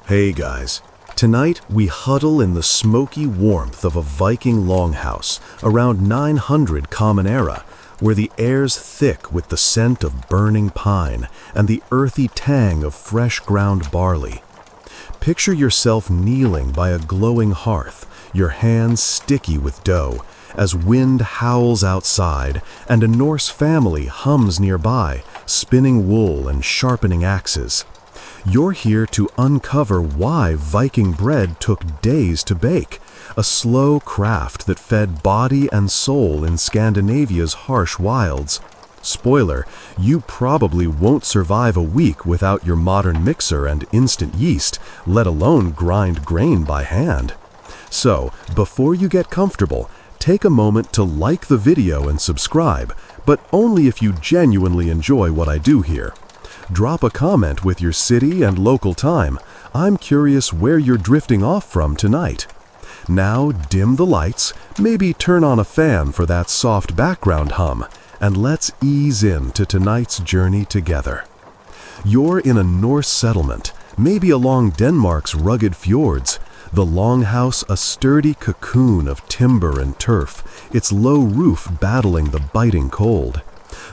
Hey guys, tonight we huddle in the smoky warmth of a Viking longhouse around 900 Common Era, where the air's thick with the scent of burning pine and the earthy tang of fresh ground barley. Picture yourself kneeling by a glowing hearth, your hands sticky with dough, as wind howls outside and a Norse family hums nearby, spinning wool and sharpening axes. You're here to uncover why Viking bread took days to bake, a slow craft that fed body and soul in Scandinavia's harsh wilds. Spoiler, you probably won't survive a week without your modern mixer and instant yeast, let alone grind grain by hand. So, before you get comfortable, take a moment to like the video and subscribe, but only if you genuinely enjoy what I do here. Drop a comment with your city and local time. I'm curious where you're drifting off from tonight. Now dim the lights, maybe turn on a fan for that soft background hum, and let's ease into tonight's journey together. You're in a Norse settlement, maybe along Denmark's rugged fjords. The longhouse a sturdy cocoon of timber and turf, its low roof battling the biting cold.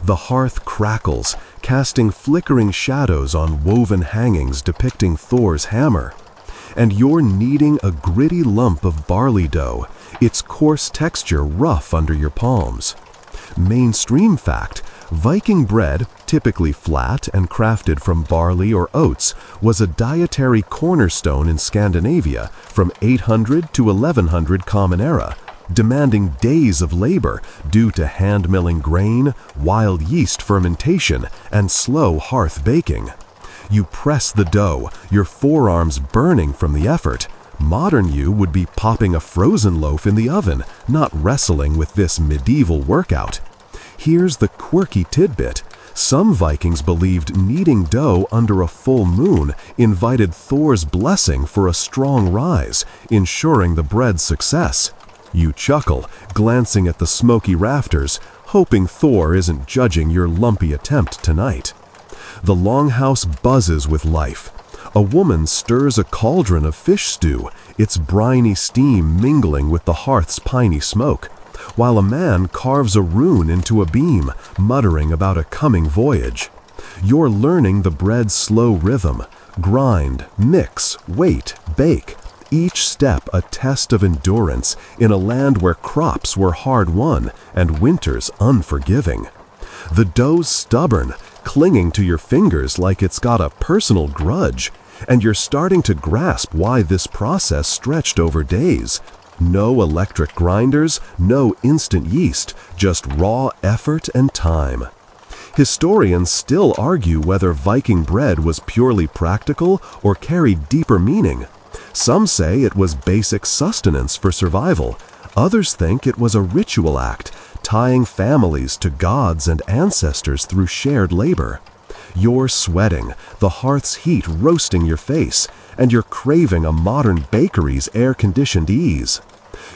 The hearth crackles, casting flickering shadows on woven hangings depicting Thor's hammer. And you're kneading a gritty lump of barley dough, its coarse texture rough under your palms. Mainstream fact, Viking bread, typically flat and crafted from barley or oats, was a dietary cornerstone in Scandinavia from 800 to 1100 Common Era, demanding days of labor due to hand-milling grain, wild yeast fermentation, and slow hearth baking. You press the dough, your forearms burning from the effort. Modern you would be popping a frozen loaf in the oven, not wrestling with this medieval workout. Here's the quirky tidbit. Some Vikings believed kneading dough under a full moon invited Thor's blessing for a strong rise, ensuring the bread's success. You chuckle, glancing at the smoky rafters, hoping Thor isn't judging your lumpy attempt tonight. The longhouse buzzes with life. A woman stirs a cauldron of fish stew, its briny steam mingling with the hearth's piney smoke, while a man carves a rune into a beam, muttering about a coming voyage. You're learning the bread's slow rhythm: grind, mix, wait, bake. Each step a test of endurance in a land where crops were hard-won and winters unforgiving. The dough's stubborn, clinging to your fingers like it's got a personal grudge, and you're starting to grasp why this process stretched over days. No electric grinders, no instant yeast, just raw effort and time. Historians still argue whether Viking bread was purely practical or carried deeper meaning. Some say it was basic sustenance for survival. Others think it was a ritual act, tying families to gods and ancestors through shared labor. You're sweating, the hearth's heat roasting your face, and you're craving a modern bakery's air-conditioned ease.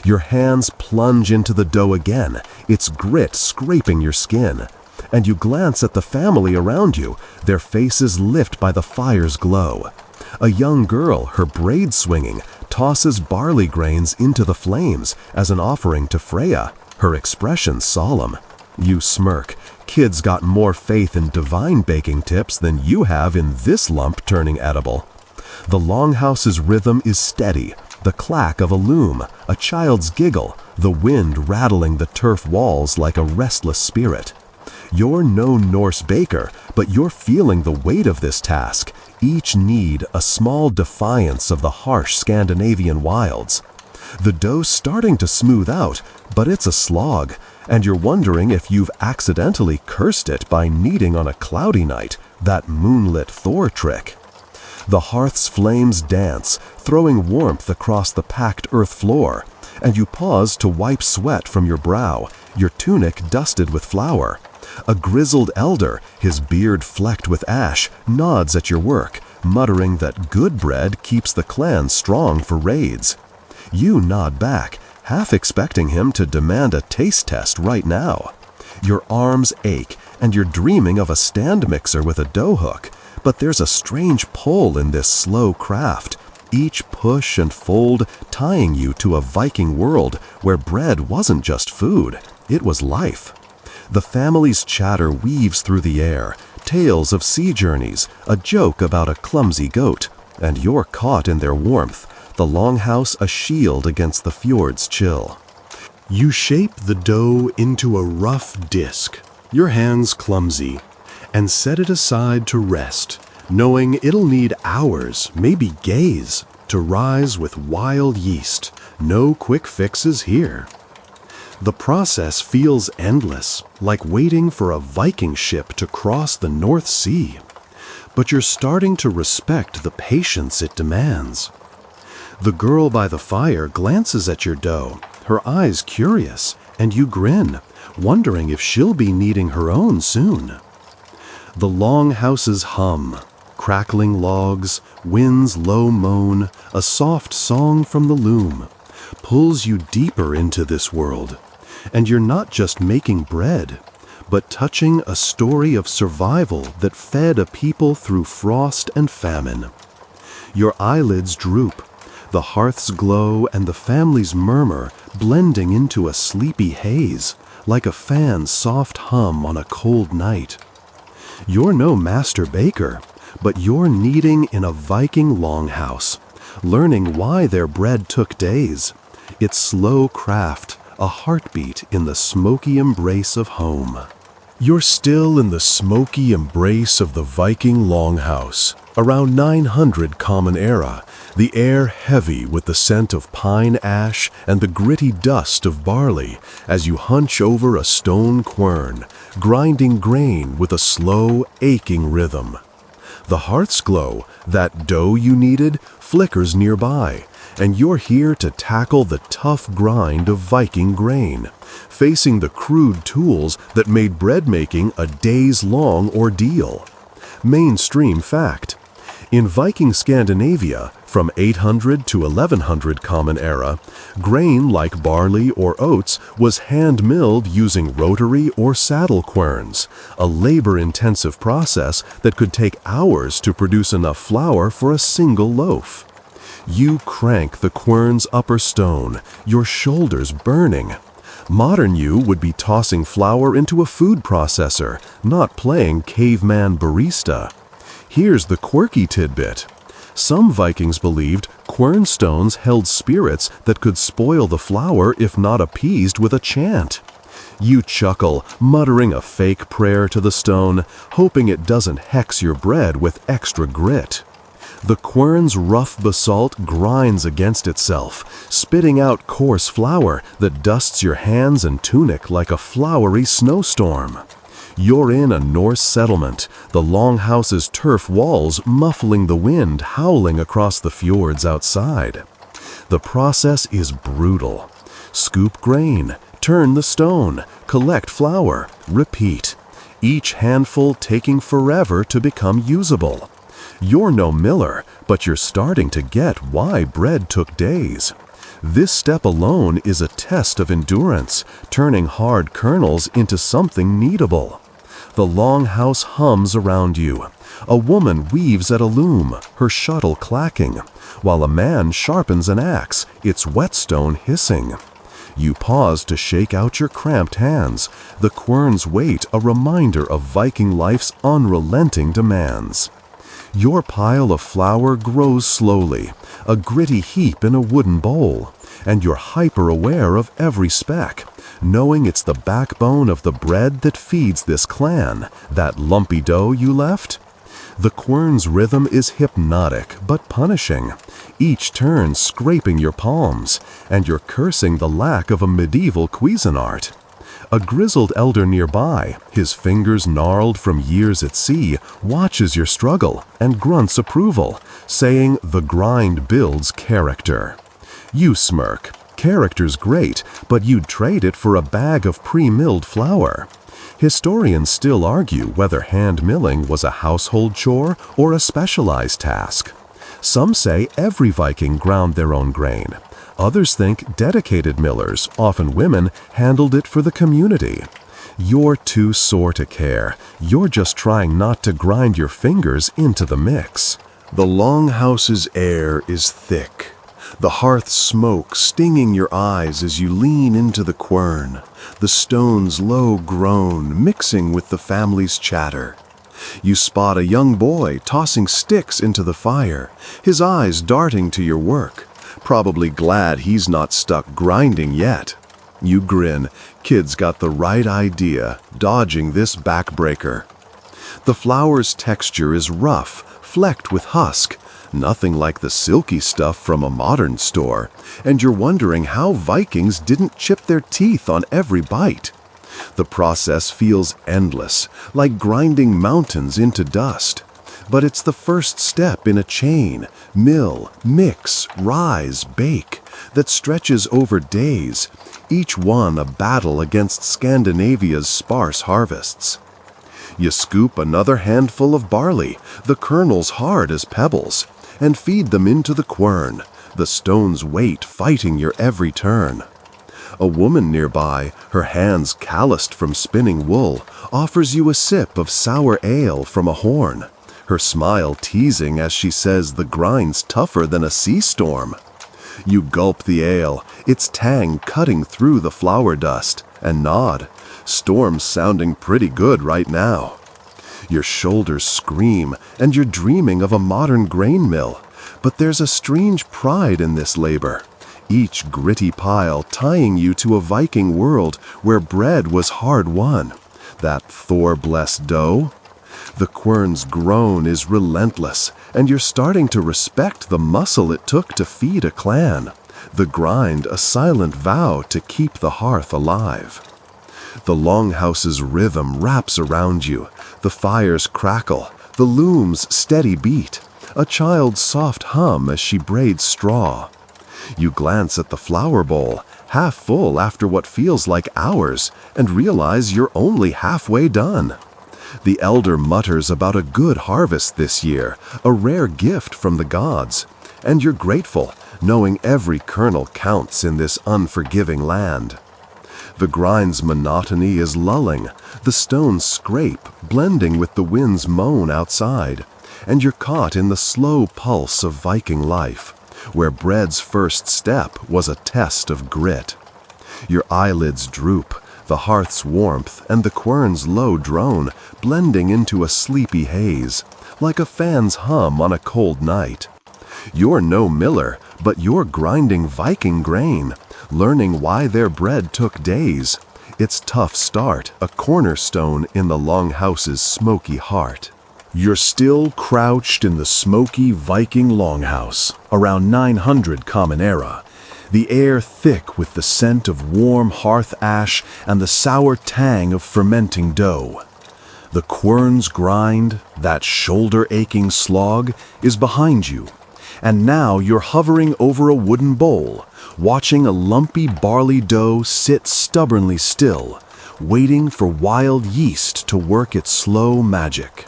Your hands plunge into the dough again, its grit scraping your skin. And you glance at the family around you, their faces lit by the fire's glow. A young girl, her braid swinging, tosses barley grains into the flames as an offering to Freya, her expression solemn. You smirk. Kids got more faith in divine baking tips than you have in this lump turning edible. The longhouse's rhythm is steady, the clack of a loom, a child's giggle, the wind rattling the turf walls like a restless spirit. You're no Norse baker, but you're feeling the weight of this task, each knead a small defiance of the harsh Scandinavian wilds. The dough's starting to smooth out, but it's a slog, and you're wondering if you've accidentally cursed it by kneading on a cloudy night, that moonlit Thor trick. The hearth's flames dance, throwing warmth across the packed earth floor, and you pause to wipe sweat from your brow, your tunic dusted with flour. A grizzled elder, his beard flecked with ash, nods at your work, muttering that good bread keeps the clan strong for raids. You nod back, half expecting him to demand a taste test right now. Your arms ache, and you're dreaming of a stand mixer with a dough hook, but there's a strange pull in this slow craft, each push and fold tying you to a Viking world where bread wasn't just food, it was life. The family's chatter weaves through the air, tales of sea journeys, a joke about a clumsy goat, and you're caught in their warmth, the longhouse a shield against the fjord's chill. You shape the dough into a rough disc, your hands clumsy, and set it aside to rest, knowing it'll need hours, maybe days, to rise with wild yeast. No quick fixes here. The process feels endless, like waiting for a Viking ship to cross the North Sea. But you're starting to respect the patience it demands. The girl by the fire glances at your dough, her eyes curious, and you grin, wondering if she'll be needing her own soon. The longhouses hum, crackling logs, wind's low moan, a soft song from the loom, pulls you deeper into this world. And you're not just making bread, but touching a story of survival that fed a people through frost and famine. Your eyelids droop, the hearth's glow and the family's murmur blending into a sleepy haze, like a fan's soft hum on a cold night. You're no master baker, but you're kneading in a Viking longhouse, learning why their bread took days. Its slow craft, a heartbeat in the smoky embrace of home. You're still in the smoky embrace of the Viking longhouse, around 900 Common Era, the air heavy with the scent of pine ash and the gritty dust of barley as you hunch over a stone quern, grinding grain with a slow, aching rhythm. The hearth's glow, that dough you needed, flickers nearby, and you're here to tackle the tough grind of Viking grain, facing the crude tools that made bread making a days-long ordeal. Mainstream fact: in Viking Scandinavia, from 800 to 1100 Common Era, grain like barley or oats was hand-milled using rotary or saddle querns, a labor-intensive process that could take hours to produce enough flour for a single loaf. You crank the quern's upper stone, your shoulders burning. Modern you would be tossing flour into a food processor, not playing caveman barista. Here's the quirky tidbit. Some Vikings believed quern stones held spirits that could spoil the flour if not appeased with a chant. You chuckle, muttering a fake prayer to the stone, hoping it doesn't hex your bread with extra grit. The quern's rough basalt grinds against itself, spitting out coarse flour that dusts your hands and tunic like a flowery snowstorm. You're in a Norse settlement, the longhouse's turf walls muffling the wind howling across the fjords outside. The process is brutal. Scoop grain, turn the stone, collect flour, repeat. Each handful taking forever to become usable. You're no miller, but you're starting to get why bread took days. This step alone is a test of endurance, turning hard kernels into something kneadable. The longhouse hums around you. A woman weaves at a loom, her shuttle clacking, while a man sharpens an axe, its whetstone hissing. You pause to shake out your cramped hands, the quern's weight a reminder of Viking life's unrelenting demands. Your pile of flour grows slowly, a gritty heap in a wooden bowl, and you're hyper-aware of every speck, knowing it's the backbone of the bread that feeds this clan, that lumpy dough you left. The quern's rhythm is hypnotic but punishing, each turn scraping your palms, and you're cursing the lack of a medieval Cuisinart. A grizzled elder nearby, his fingers gnarled from years at sea, watches your struggle and grunts approval, saying the grind builds character. You smirk. Character's great, but you'd trade it for a bag of pre-milled flour. Historians still argue whether hand-milling was a household chore or a specialized task. Some say every Viking ground their own grain. Others think dedicated millers, often women, handled it for the community. You're too sore to care. You're just trying not to grind your fingers into the mix. The longhouse's air is thick, the hearth smoke stinging your eyes as you lean into the quern, the stone's low groan mixing with the family's chatter. You spot a young boy tossing sticks into the fire, his eyes darting to your work, probably glad he's not stuck grinding yet. You grin, kid's got the right idea, dodging this backbreaker. The flour's texture is rough, flecked with husk, nothing like the silky stuff from a modern store, and you're wondering how Vikings didn't chip their teeth on every bite. The process feels endless, like grinding mountains into dust. But it's the first step in a chain, mill, mix, rise, bake, that stretches over days, each one a battle against Scandinavia's sparse harvests. You scoop another handful of barley, the kernels hard as pebbles, and feed them into the quern, the stone's weight fighting your every turn. A woman nearby, her hands calloused from spinning wool, offers you a sip of sour ale from a horn, her smile teasing as she says the grind's tougher than a sea storm. You gulp the ale, its tang cutting through the flour dust, and nod. Storm's sounding pretty good right now. Your shoulders scream, and you're dreaming of a modern grain mill, but there's a strange pride in this labor. Each gritty pile tying you to a Viking world where bread was hard won. That Thor-blessed dough. The quern's groan is relentless, and you're starting to respect the muscle it took to feed a clan. The grind a silent vow to keep the hearth alive. The longhouse's rhythm wraps around you, the fire's crackle, the loom's steady beat, a child's soft hum as she braids straw. You glance at the flour bowl, half full after what feels like hours, and realize you're only halfway done. The elder mutters about a good harvest this year, a rare gift from the gods, and you're grateful, knowing every kernel counts in this unforgiving land. The grind's monotony is lulling, the stones scrape, blending with the wind's moan outside, and you're caught in the slow pulse of Viking life, where bread's first step was a test of grit. Your eyelids droop, the hearth's warmth and the quern's low drone blending into a sleepy haze, like a fan's hum on a cold night. You're no miller, but you're grinding Viking grain, learning why their bread took days. Its tough start, a cornerstone in the longhouse's smoky heart. You're still crouched in the smoky Viking longhouse, around 900 Common Era, the air thick with the scent of warm hearth ash and the sour tang of fermenting dough. The quern's grind, that shoulder-aching slog, is behind you, and now you're hovering over a wooden bowl, watching a lumpy barley dough sit stubbornly still, waiting for wild yeast to work its slow magic.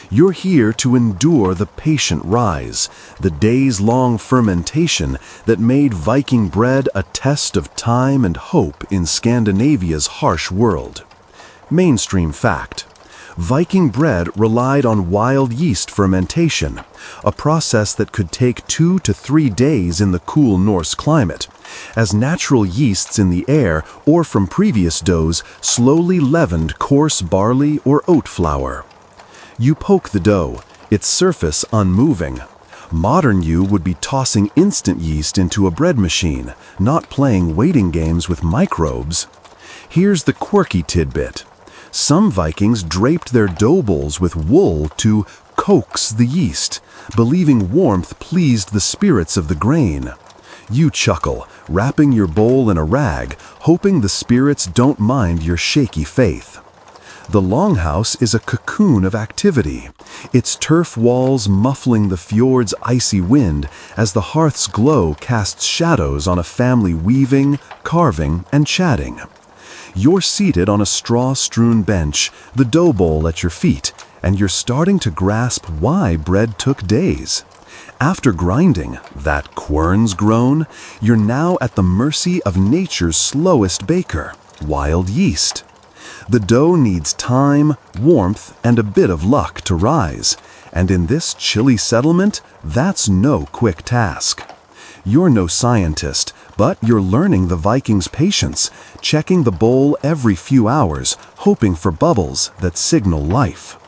You're here to endure the patient rise, the days-long fermentation that made Viking bread a test of time and hope in Scandinavia's harsh world. Mainstream fact: Viking bread relied on wild yeast fermentation, a process that could take 2 to 3 days in the cool Norse climate, as natural yeasts in the air or from previous doughs slowly leavened coarse barley or oat flour. You poke the dough, its surface unmoving. Modern you would be tossing instant yeast into a bread machine, not playing waiting games with microbes. Here's the quirky tidbit. Some Vikings draped their dough bowls with wool to coax the yeast, believing warmth pleased the spirits of the grain. You chuckle, wrapping your bowl in a rag, hoping the spirits don't mind your shaky faith. The longhouse is a cocoon of activity, its turf walls muffling the fjord's icy wind as the hearth's glow casts shadows on a family weaving, carving, and chatting. You're seated on a straw-strewn bench, the dough bowl at your feet, and you're starting to grasp why bread took days. After grinding, that quern's grown, you're now at the mercy of nature's slowest baker, wild yeast. The dough needs time, warmth, and a bit of luck to rise, And in this chilly settlement, that's no quick task. You're no scientist, but you're learning the Vikings' patience, checking the bowl every few hours, hoping for bubbles that signal life.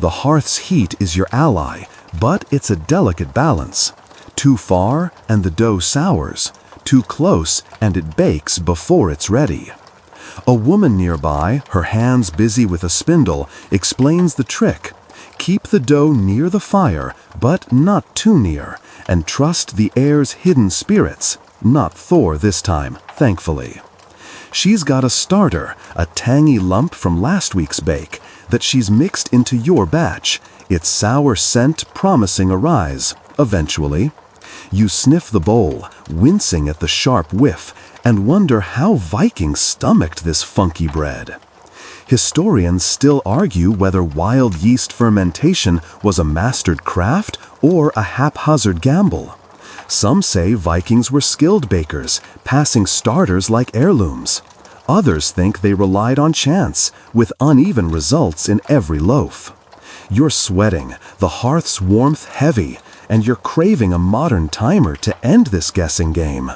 The hearth's heat is your ally, but it's a delicate balance. Too far, and the dough sours. Too close, and it bakes before it's ready. A woman nearby, her hands busy with a spindle, explains the trick. Keep the dough near the fire, but not too near, and trust the air's hidden spirits, not Thor this time, thankfully. She's got a starter, a tangy lump from last week's bake, that she's mixed into your batch, its sour scent promising a rise, eventually. You sniff the bowl, wincing at the sharp whiff, and wonder how Vikings stomached this funky bread. Historians still argue whether wild yeast fermentation was a mastered craft or a haphazard gamble. Some say Vikings were skilled bakers, passing starters like heirlooms. Others think they relied on chance, with uneven results in every loaf. You're sweating, the hearth's warmth heavy, and you're craving a modern timer to end this guessing game.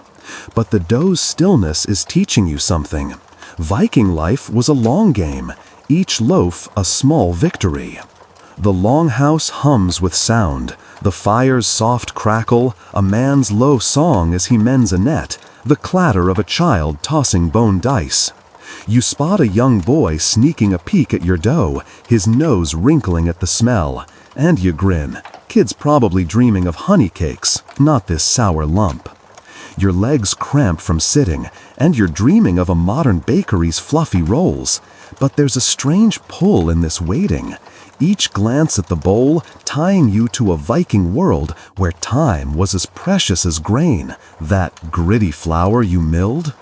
But the dough's stillness is teaching you something. Viking life was a long game, each loaf a small victory. The longhouse hums with sound, the fire's soft crackle, a man's low song as he mends a net, the clatter of a child tossing bone dice. You spot a young boy sneaking a peek at your dough, his nose wrinkling at the smell, and you grin. Kid's probably dreaming of honey cakes, not this sour lump. Your legs cramp from sitting, and you're dreaming of a modern bakery's fluffy rolls. But there's a strange pull in this waiting. Each glance at the bowl tying you to a Viking world where time was as precious as grain, that gritty flour you milled.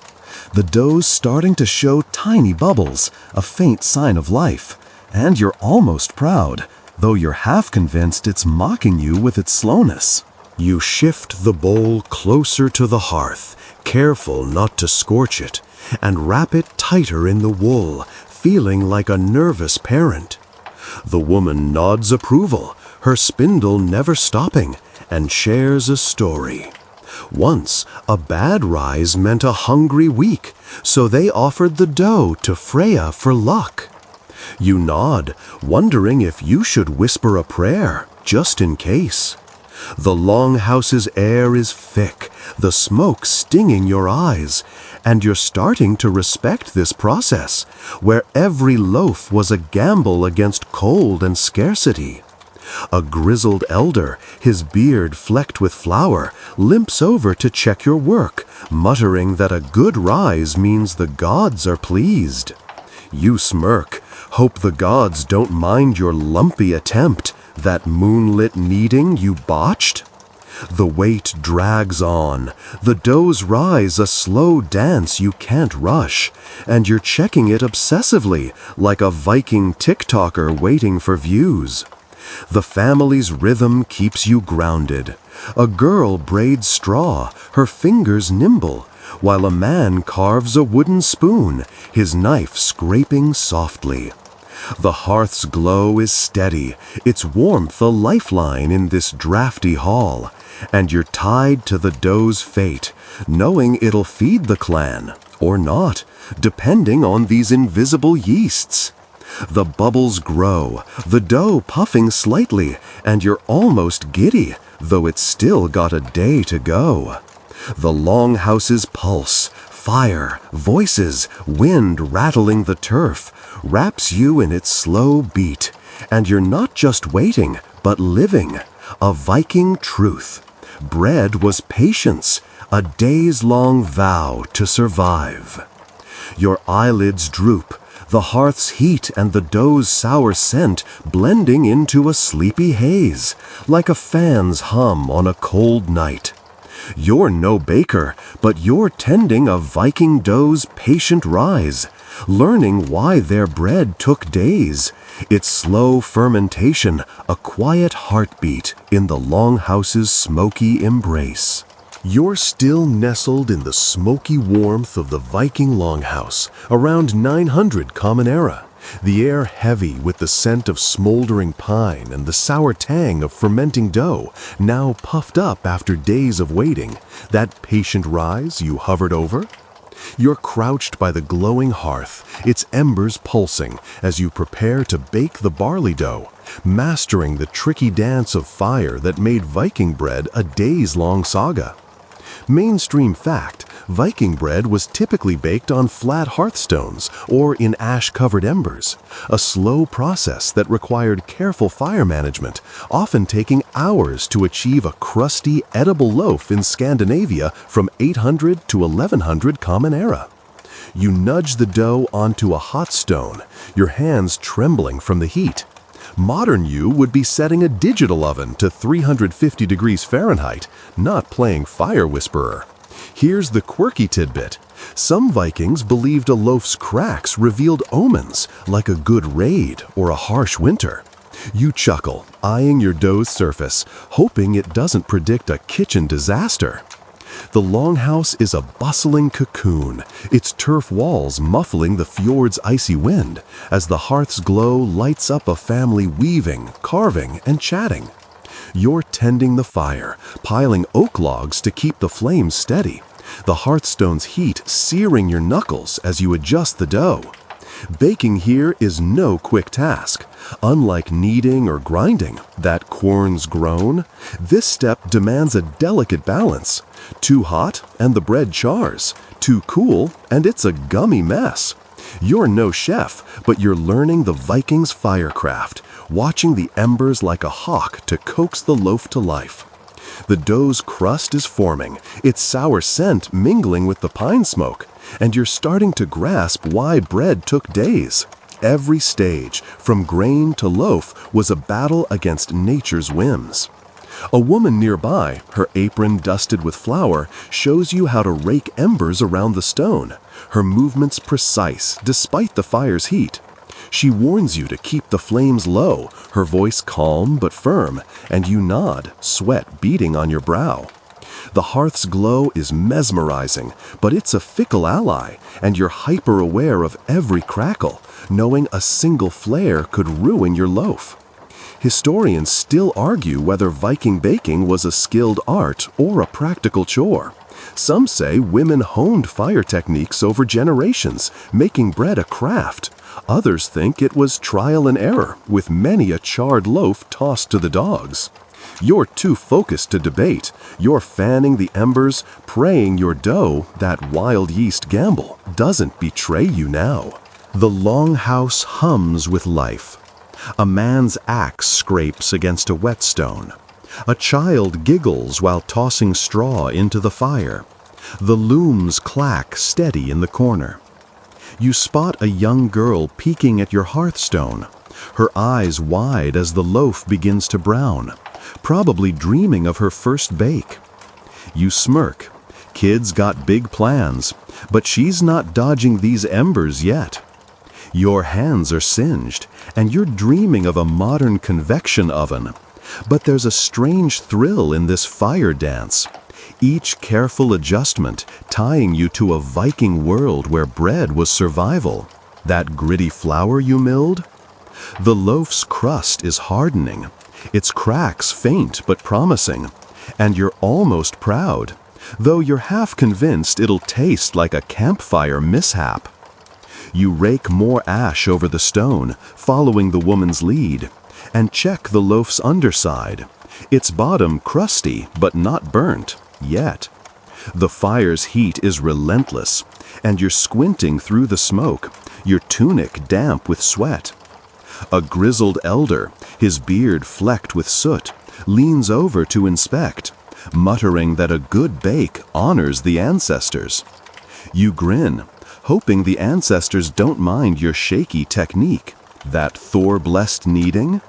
The dough's starting to show tiny bubbles, a faint sign of life. And you're almost proud, though you're half convinced it's mocking you with its slowness. You shift the bowl closer to the hearth, careful not to scorch it, and wrap it tighter in the wool, feeling like a nervous parent. The woman nods approval, her spindle never stopping, and shares a story. Once, a bad rise meant a hungry week, so they offered the dough to Freya for luck. You nod, wondering if you should whisper a prayer, just in case. The longhouse's air is thick, the smoke stinging your eyes, and you're starting to respect this process, where every loaf was a gamble against cold and scarcity. A grizzled elder, his beard flecked with flour, limps over to check your work, muttering that a good rise means the gods are pleased. You smirk, hope the gods don't mind your lumpy attempt, that moonlit kneading you botched. The wait drags on, the doughs rise a slow dance you can't rush, and you're checking it obsessively, like a Viking TikToker waiting for views. The family's rhythm keeps you grounded. A girl braids straw, her fingers nimble, while a man carves a wooden spoon, his knife scraping softly. The hearth's glow is steady, its warmth a lifeline in this drafty hall, and you're tied to the dough's fate, knowing it'll feed the clan, or not, depending on these invisible yeasts. The bubbles grow, the dough puffing slightly, and you're almost giddy, though it's still got a day to go. The longhouse's pulse, fire, voices, wind rattling the turf, wraps you in its slow beat, and you're not just waiting, but living, a Viking truth. Bread was patience, a days-long vow to survive. Your eyelids droop, the hearth's heat and the dough's sour scent blending into a sleepy haze, like a fan's hum on a cold night. You're no baker, but you're tending a Viking dough's patient rise, learning why their bread took days, its slow fermentation, a quiet heartbeat in the longhouse's smoky embrace. You're still nestled in the smoky warmth of the Viking longhouse, around 900 Common Era, The air heavy with the scent of smoldering pine and the sour tang of fermenting dough, now puffed up after days of waiting, that patient rise you hovered over? You're crouched by the glowing hearth, its embers pulsing as you prepare to bake the barley dough, mastering the tricky dance of fire that made Viking bread a days-long saga. Mainstream fact, Viking bread was typically baked on flat hearthstones or in ash-covered embers, a slow process that required careful fire management, often taking hours to achieve a crusty, edible loaf in Scandinavia from 800 to 1100 Common Era. You nudge the dough onto a hot stone, your hands trembling from the heat. Modern you would be setting a digital oven to 350 degrees Fahrenheit, not playing fire whisperer. Here's the quirky tidbit. Some Vikings believed a loaf's cracks revealed omens, like a good raid or a harsh winter. You chuckle, eyeing your dough's surface, hoping it doesn't predict a kitchen disaster. The longhouse is a bustling cocoon, its turf walls muffling the fjord's icy wind, as the hearth's glow lights up a family weaving, carving, and chatting. You're tending the fire, piling oak logs to keep the flames steady, the hearthstone's heat searing your knuckles as you adjust the dough. Baking here is no quick task. Unlike kneading or grinding, that corn's grown, this step demands a delicate balance. Too hot, and the bread chars. Too cool, and it's a gummy mess. You're no chef, but you're learning the Vikings' firecraft, watching the embers like a hawk to coax the loaf to life. The dough's crust is forming, its sour scent mingling with the pine smoke, and you're starting to grasp why bread took days. Every stage, from grain to loaf, was a battle against nature's whims. A woman nearby, her apron dusted with flour, shows you how to rake embers around the stone, her movements precise despite the fire's heat. She warns you to keep the flames low, her voice calm but firm, and you nod, sweat beading on your brow. The hearth's glow is mesmerizing, but it's a fickle ally, and you're hyper-aware of every crackle, knowing a single flare could ruin your loaf. Historians still argue whether Viking baking was a skilled art or a practical chore. Some say women honed fire techniques over generations, making bread a craft. Others think it was trial and error, with many a charred loaf tossed to the dogs. You're too focused to debate. You're fanning the embers, praying your dough, that wild yeast gamble, doesn't betray you now. The longhouse hums with life. A man's axe scrapes against a whetstone. A child giggles while tossing straw into the fire. The looms clack steady in the corner. You spot a young girl peeking at your hearthstone, her eyes wide as the loaf begins to brown, probably dreaming of her first bake. You smirk. Kid's got big plans, but she's not dodging these embers yet. Your hands are singed, and you're dreaming of a modern convection oven. But there's a strange thrill in this fire dance. Each careful adjustment tying you to a Viking world where bread was survival. That gritty flour you milled? The loaf's crust is hardening, its cracks faint but promising, and you're almost proud, though you're half convinced it'll taste like a campfire mishap. You rake more ash over the stone, following the woman's lead, and check the loaf's underside. Its bottom crusty but not burnt, yet. The fire's heat is relentless, and you're squinting through the smoke, your tunic damp with sweat. A grizzled elder, his beard flecked with soot, leans over to inspect, muttering that a good bake honors the ancestors. You grin, hoping the ancestors don't mind your shaky technique. That Thor-blessed kneading?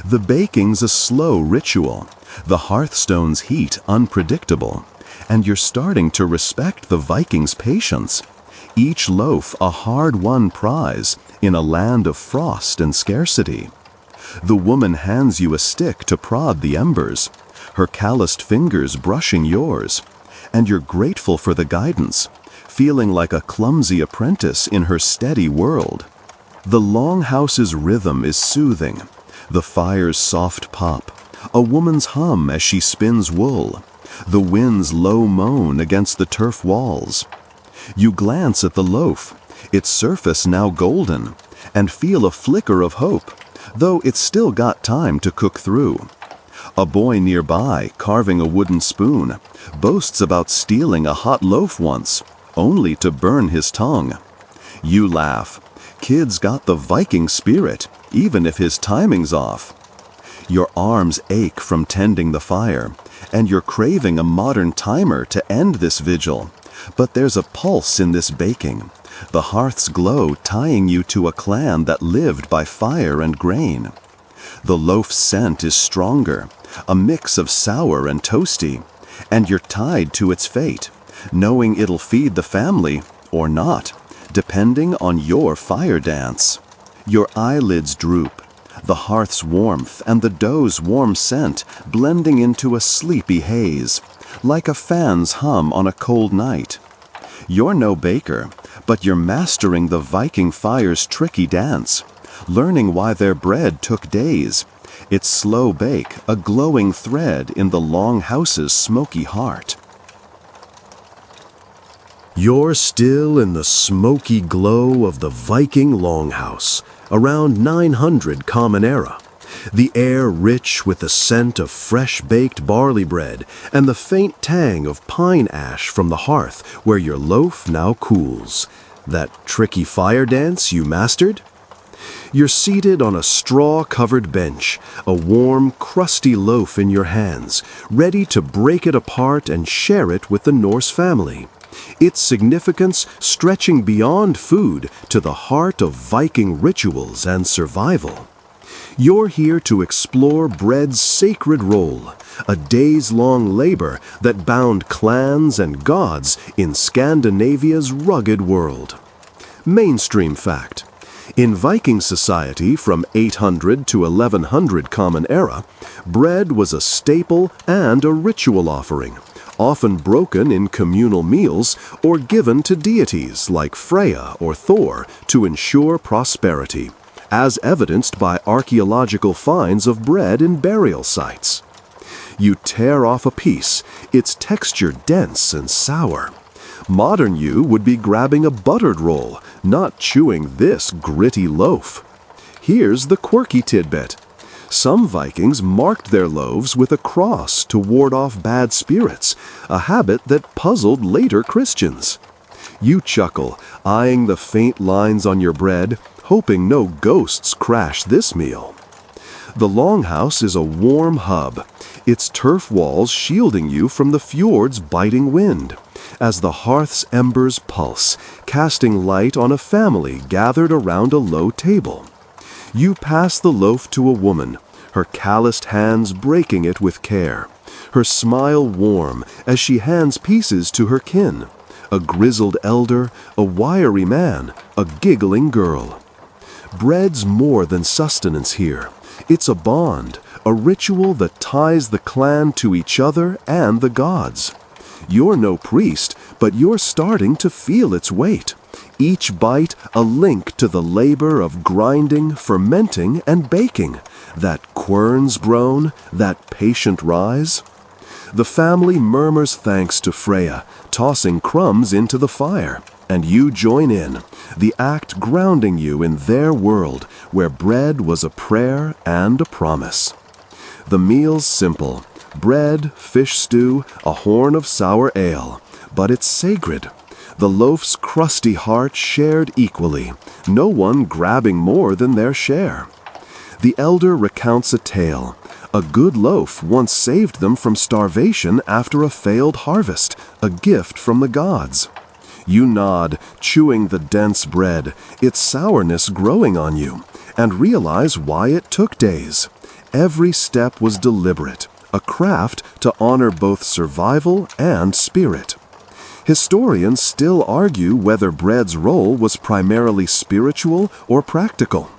The baking's a slow ritual, the hearthstone's heat unpredictable, and you're starting to respect the Vikings' patience. Each loaf a hard-won prize in a land of frost and scarcity. The woman hands you a stick to prod the embers, her calloused fingers brushing yours, and you're grateful for the guidance, feeling like a clumsy apprentice in her steady world. The longhouse's rhythm is soothing, the fire's soft pop, a woman's hum as she spins wool, the wind's low moan against the turf walls. You glance at the loaf, its surface now golden, and feel a flicker of hope, though it's still got time to cook through. A boy nearby, carving a wooden spoon, boasts about stealing a hot loaf once, only to burn his tongue. You laugh. Kid's got the Viking spirit, even if his timing's off. Your arms ache from tending the fire, and you're craving a modern timer to end this vigil. But there's a pulse in this baking, the hearth's glow tying you to a clan that lived by fire and grain. The loaf's scent is stronger, a mix of sour and toasty, and you're tied to its fate, knowing it'll feed the family or not, depending on your fire dance. Your eyelids droop, the hearth's warmth and the dough's warm scent blending into a sleepy haze, like a fan's hum on a cold night. You're no baker, but you're mastering the Viking fire's tricky dance, learning why their bread took days. Its slow bake, a glowing thread in the longhouse's smoky heart. You're still in the smoky glow of the Viking longhouse, around 900 Common Era. The air rich with the scent of fresh-baked barley bread and the faint tang of pine ash from the hearth where your loaf now cools. That tricky fire dance you mastered? You're seated on a straw-covered bench, a warm, crusty loaf in your hands, ready to break it apart and share it with the Norse family. Its significance stretching beyond food to the heart of Viking rituals and survival. You're here to explore bread's sacred role, a days-long labor that bound clans and gods in Scandinavia's rugged world. Mainstream fact. In Viking society from 800 to 1100 Common Era, bread was a staple and a ritual offering, often broken in communal meals or given to deities like Freya or Thor to ensure prosperity, as evidenced by archaeological finds of bread in burial sites. You tear off a piece, its texture dense and sour. Modern you would be grabbing a buttered roll, not chewing this gritty loaf. Here's the quirky tidbit. Some Vikings marked their loaves with a cross to ward off bad spirits, a habit that puzzled later Christians. You chuckle, eyeing the faint lines on your bread, hoping no ghosts crash this meal. The longhouse is a warm hub, its turf walls shielding you from the fjord's biting wind, as the hearth's embers pulse, casting light on a family gathered around a low table. You pass the loaf to a woman, her calloused hands breaking it with care, her smile warm as she hands pieces to her kin, a grizzled elder, a wiry man, a giggling girl. Bread's more than sustenance here. It's a bond, a ritual that ties the clan to each other and the gods. You're no priest, but you're starting to feel its weight. Each bite a link to the labor of grinding, fermenting, and baking. That quern's groan, that patient rise. The family murmurs thanks to Freya, tossing crumbs into the fire, and you join in, the act grounding you in their world, where bread was a prayer and a promise. The meal's simple. Bread, fish stew, a horn of sour ale. But it's sacred. The loaf's crusty heart shared equally, no one grabbing more than their share. The elder recounts a tale. A good loaf once saved them from starvation after a failed harvest, a gift from the gods. You nod, chewing the dense bread, its sourness growing on you, and realize why it took days. Every step was deliberate, a craft to honor both survival and spirit. Historians still argue whether bread's role was primarily spiritual or practical.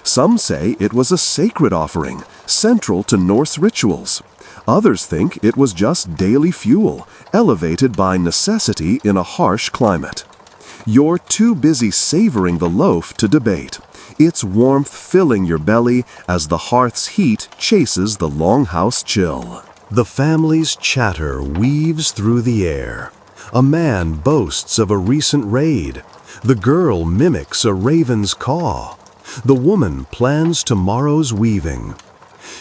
Some say it was a sacred offering, central to Norse rituals. Others think it was just daily fuel, elevated by necessity in a harsh climate. You're too busy savoring the loaf to debate. its warmth filling your belly as the hearth's heat chases the longhouse chill. The family's chatter weaves through the air. A man boasts of a recent raid. The girl mimics a raven's caw. The woman plans tomorrow's weaving.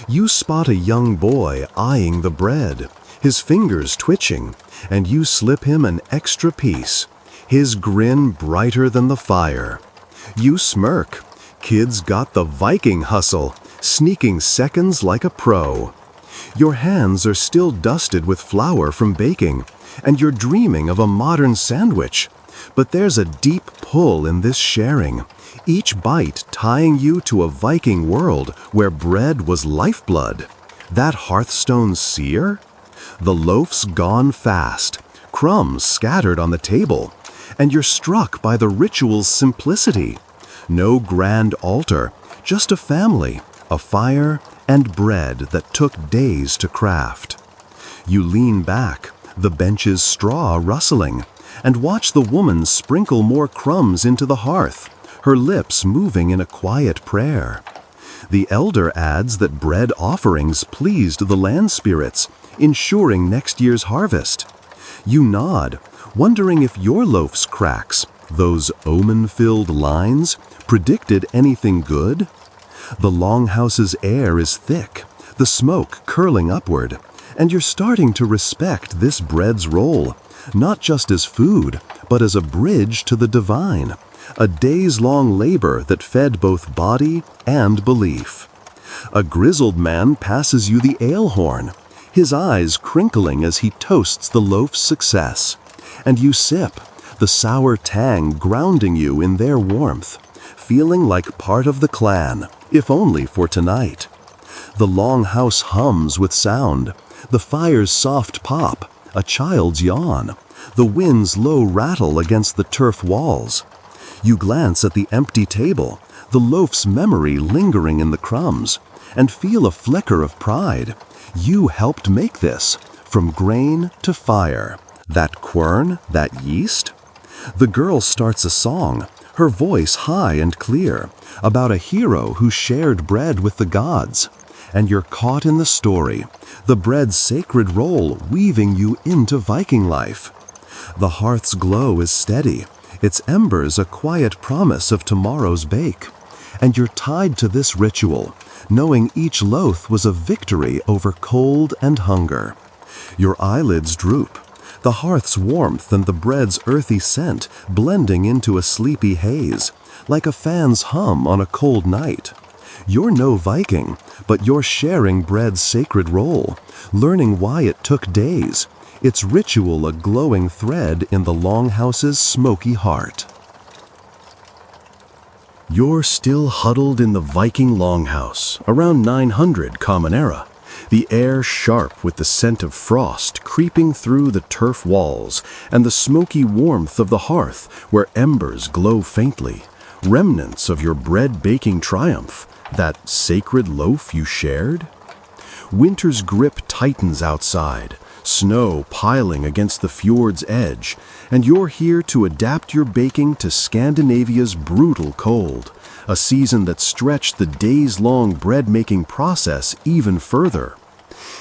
You spot a young boy eyeing the bread, his fingers twitching, and you slip him an extra piece, his grin brighter than the fire. You smirk. Kid's got the Viking hustle, sneaking seconds like a pro. Your hands are still dusted with flour from baking, and you're dreaming of a modern sandwich. But there's a deep pull in this sharing, each bite tying you to a Viking world where bread was lifeblood. That hearthstone sear? The loaf's gone fast, crumbs scattered on the table, and you're struck by the ritual's simplicity. No grand altar, just a family, a fire, and bread that took days to craft. You lean back, the bench's straw rustling, and watch the woman sprinkle more crumbs into the hearth, her lips moving in a quiet prayer. The elder adds that bread offerings pleased the land spirits, ensuring next year's harvest. You nod, wondering if your loaf's cracks, those omen-filled lines, predicted anything good? The longhouse's air is thick, the smoke curling upward, and you're starting to respect this bread's role, not just as food, but as a bridge to the divine, a days-long labor that fed both body and belief. A grizzled man passes you the ale horn, his eyes crinkling as he toasts the loaf's success, and you sip, the sour tang grounding you in their warmth, feeling like part of the clan, if only for tonight. The longhouse hums with sound, the fire's soft pop, a child's yawn, the wind's low rattle against the turf walls. You glance at the empty table, the loaf's memory lingering in the crumbs, and feel a flicker of pride. You helped make this, from grain to fire. That quern, that yeast? The girl starts a song, her voice high and clear, about a hero who shared bread with the gods. And you're caught in the story, the bread's sacred role weaving you into Viking life. The hearth's glow is steady, its embers a quiet promise of tomorrow's bake. And you're tied to this ritual, knowing each loaf was a victory over cold and hunger. Your eyelids droop, the hearth's warmth and the bread's earthy scent blending into a sleepy haze, like a fan's hum on a cold night. You're no Viking, but you're sharing bread's sacred role, learning why it took days, its ritual a glowing thread in the longhouse's smoky heart. You're still huddled in the Viking longhouse, around 900 Common Era, the air sharp with the scent of frost creeping through the turf walls and the smoky warmth of the hearth where embers glow faintly, remnants of your bread-baking triumph, that sacred loaf you shared? Winter's grip tightens outside, snow piling against the fjord's edge, and you're here to adapt your baking to Scandinavia's brutal cold, a season that stretched the days-long bread-making process even further.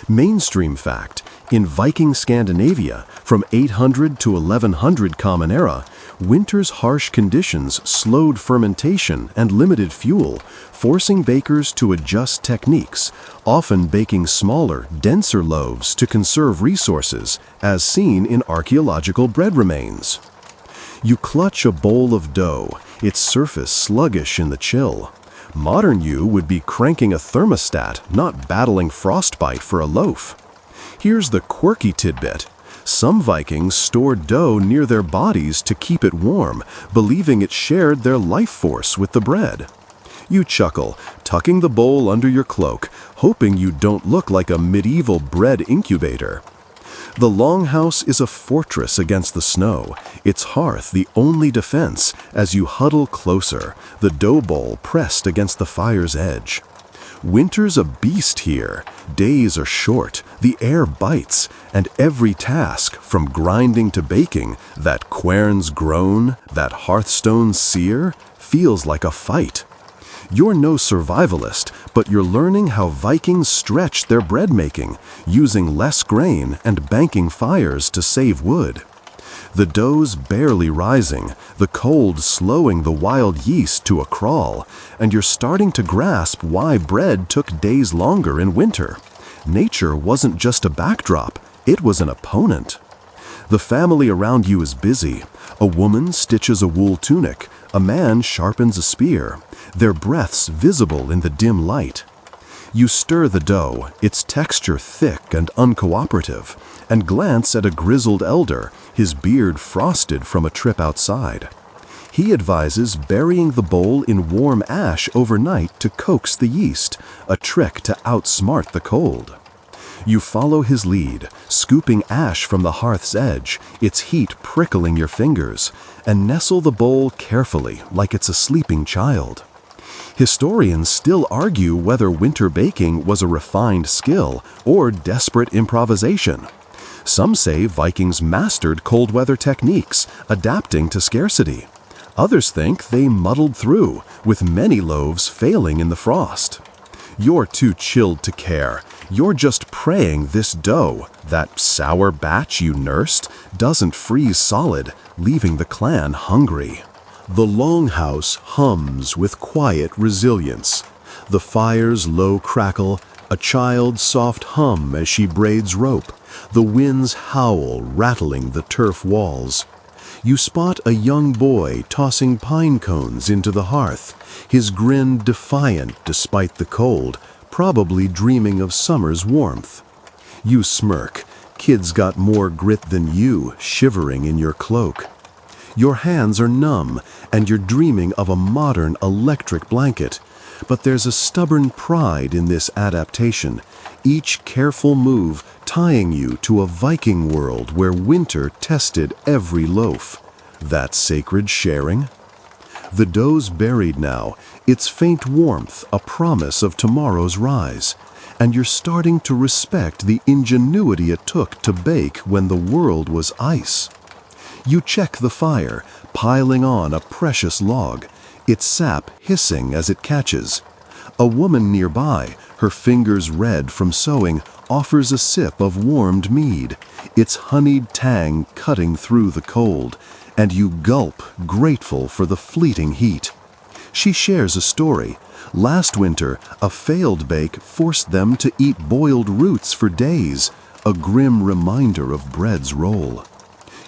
Mainstream fact, in Viking Scandinavia, from 800 to 1100 Common Era, winter's harsh conditions slowed fermentation and limited fuel, forcing bakers to adjust techniques, often baking smaller, denser loaves to conserve resources, as seen in archaeological bread remains. You clutch a bowl of dough, its surface sluggish in the chill. Modern you would be cranking a thermostat, not battling frostbite for a loaf. Here's the quirky tidbit. Some Vikings stored dough near their bodies to keep it warm, believing it shared their life force with the bread. You chuckle, tucking the bowl under your cloak, hoping you don't look like a medieval bread incubator. The longhouse is a fortress against the snow, its hearth the only defense as you huddle closer, the dough bowl pressed against the fire's edge. Winter's a beast here. Days are short, the air bites, and every task, from grinding to baking, that quern's groan, that hearthstone's sear, feels like a fight. You're no survivalist, but you're learning how Vikings stretched their bread making, using less grain and banking fires to save wood. The dough's barely rising, the cold slowing the wild yeast to a crawl, and you're starting to grasp why bread took days longer in winter. Nature wasn't just a backdrop, it was an opponent. The family around you is busy. A woman stitches a wool tunic, a man sharpens a spear, their breaths visible in the dim light. You stir the dough, its texture thick and uncooperative, and glance at a grizzled elder, his beard frosted from a trip outside. He advises burying the bowl in warm ash overnight to coax the yeast, a trick to outsmart the cold. You follow his lead, scooping ash from the hearth's edge, its heat prickling your fingers, and nestle the bowl carefully like it's a sleeping child. Historians still argue whether winter baking was a refined skill or desperate improvisation. Some say Vikings mastered cold weather techniques, adapting to scarcity. Others think they muddled through, with many loaves failing in the frost. You're too chilled to care. You're just praying this dough, that sour batch you nursed, doesn't freeze solid, leaving the clan hungry. The longhouse hums with quiet resilience. The fire's low crackle, a child's soft hum as she braids rope, the wind's howl rattling the turf walls. You spot a young boy tossing pine cones into the hearth, his grin defiant despite the cold, probably dreaming of summer's warmth. You smirk. Kids got more grit than you, shivering in your cloak. Your hands are numb, and you're dreaming of a modern electric blanket. But there's a stubborn pride in this adaptation, each careful move tying you to a Viking world where winter tested every loaf. That sacred sharing? The dough's buried now, its faint warmth a promise of tomorrow's rise, and you're starting to respect the ingenuity it took to bake when the world was ice. You check the fire, piling on a precious log, its sap hissing as it catches. A woman nearby, her fingers red from sewing, offers a sip of warmed mead, its honeyed tang cutting through the cold, and you gulp, grateful for the fleeting heat. She shares a story. Last winter, a failed bake forced them to eat boiled roots for days, a grim reminder of bread's role.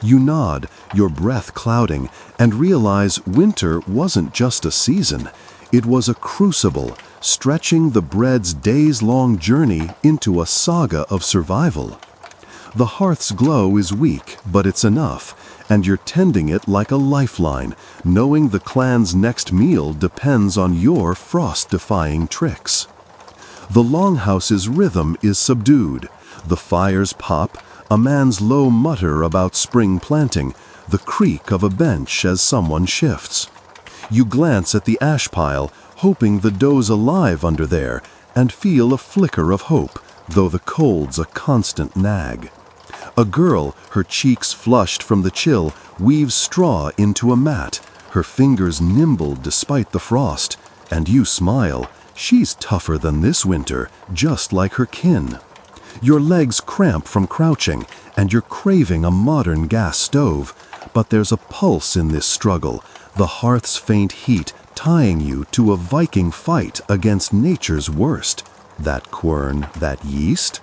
You nod, your breath clouding, and realize winter wasn't just a season. It was a crucible, stretching the bread's days-long journey into a saga of survival. The hearth's glow is weak, but it's enough, and you're tending it like a lifeline, knowing the clan's next meal depends on your frost-defying tricks. The longhouse's rhythm is subdued. The fire's pop, a man's low mutter about spring planting, the creak of a bench as someone shifts. You glance at the ash pile, hoping the dough's alive under there, and feel a flicker of hope, though the cold's a constant nag. A girl, her cheeks flushed from the chill, weaves straw into a mat, her fingers nimble despite the frost, and you smile. She's tougher than this winter, just like her kin. Your legs cramp from crouching, and you're craving a modern gas stove, but there's a pulse in this struggle, the hearth's faint heat tying you to a Viking fight against nature's worst. That quern, that yeast?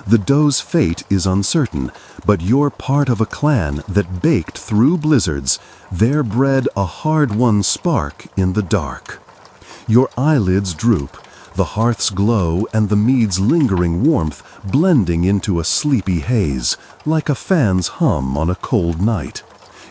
The dough's fate is uncertain, but you're part of a clan that baked through blizzards, their bread a hard-won spark in the dark. Your eyelids droop, the hearth's glow and the mead's lingering warmth blending into a sleepy haze, like a fan's hum on a cold night.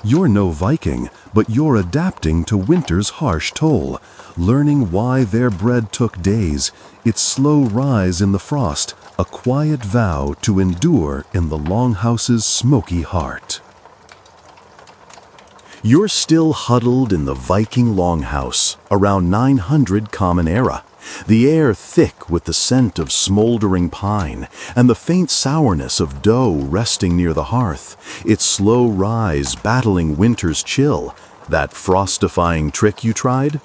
You're no Viking, but you're adapting to winter's harsh toll, learning why their bread took days, its slow rise in the frost, a quiet vow to endure in the longhouse's smoky heart. You're still huddled in the Viking longhouse, around 900 Common Era, the air thick with the scent of smoldering pine and the faint sourness of dough resting near the hearth, its slow rise battling winter's chill, that frost-defying trick you tried?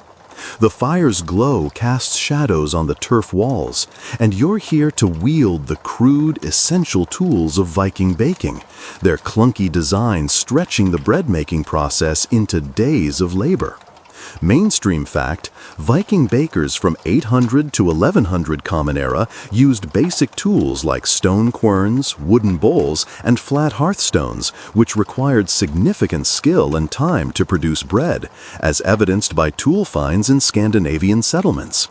The fire's glow casts shadows on the turf walls, and you're here to wield the crude, essential tools of Viking baking, their clunky design stretching the bread-making process into days of labor. Mainstream fact, Viking bakers from 800 to 1100 Common Era used basic tools like stone querns, wooden bowls, and flat hearthstones, which required significant skill and time to produce bread, as evidenced by tool finds in Scandinavian settlements.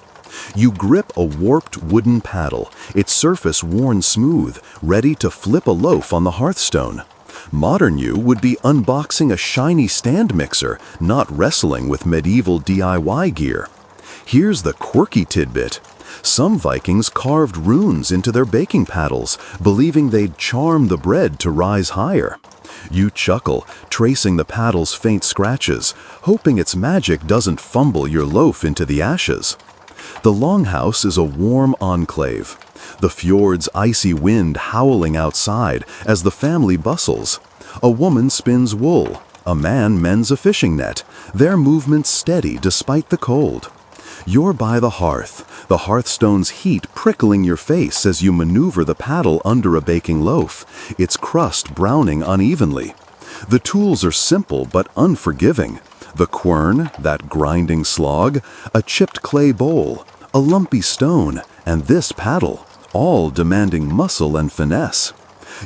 You grip a warped wooden paddle, its surface worn smooth, ready to flip a loaf on the hearthstone. Modern you would be unboxing a shiny stand mixer, not wrestling with medieval DIY gear. Here's the quirky tidbit. Some Vikings carved runes into their baking paddles, believing they'd charm the bread to rise higher. You chuckle, tracing the paddle's faint scratches, hoping its magic doesn't fumble your loaf into the ashes. The longhouse is a warm enclave, the fjord's icy wind howling outside as the family bustles. A woman spins wool, a man mends a fishing net, their movements steady despite the cold. You're by the hearthstone's heat prickling your face as you maneuver the paddle under a baking loaf, its crust browning unevenly. The tools are simple but unforgiving. The quern, that grinding slog, a chipped clay bowl, a lumpy stone, and this paddle, all demanding muscle and finesse.